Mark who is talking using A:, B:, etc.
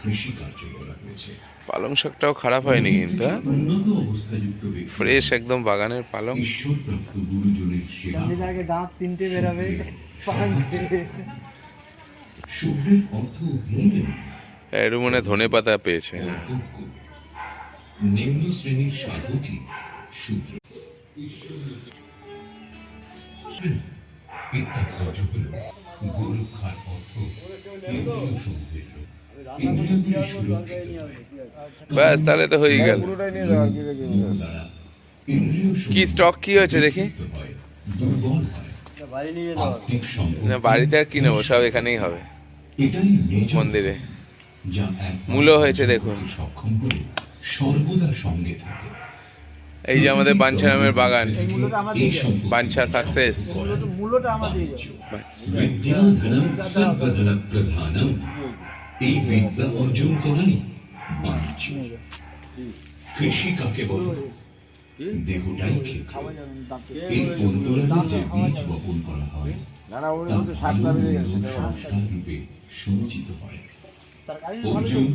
A: কৃষিকার্য বলা হয়েছে।
B: পালং শাকটাও খারাপ হয়নি কিন্তু,
A: উন্নত অবস্থাযুক্ত ব্যক্তি
B: ফ্রেশ একদম বাগানের পালং।
A: ঈশ্বরপ্রাপ্ত গুরুজনের সেবা
C: দাঁত তিনটে বেরাবে
A: শুভ্রের অর্থ হীন
B: এর মনে ধনে পাতা পেয়েছে।
A: অযোগ্য নিম্ন শ্রেণীর সাধকই শুভ্র। পিত্তাধ্বজ হল গোরক্ষার অর্থ ইন্দ্রিয় সমূহের লোক। ইন্দ্রিয়গুলি সুরক্ষিত
B: ব্যাস, তাহলে তো হয়ে গেল।
A: দ্বারা ইন্দ্রিয়
B: কি স্টক কি হয়েছে দেখি?
A: হয়, দুর্বল হয়, আত্মিক সম্পদ
B: না, বাড়িতে আর কি নেবো, সব এখানেই হবে
A: এটাই নিজ
B: মন্দিরে।
A: যা এক
B: মূলো হয়েছে দেখুন।
A: সক্ষম করে সর্বদা সঙ্গে থাকে।
B: এই যে আমাদের বাঞ্ছারামের বাগান,
A: এই সম্পত্তি
B: বাঞ্ছা সাকসেস।
C: মূল্যটা আমাদের
A: বিদ্যাধনম সর্বধন প্রধানম, এই বিদ্যা অর্জন করাই বাণিজ্য। কৃষি কাকে বলে? দেহটাই ক্ষেত্র। এই অন্তরালে যে বীজ বপন করা হয় তা ভালো মন্দ সংস্কার রূপে সঞ্চিত হয়। অর্জুন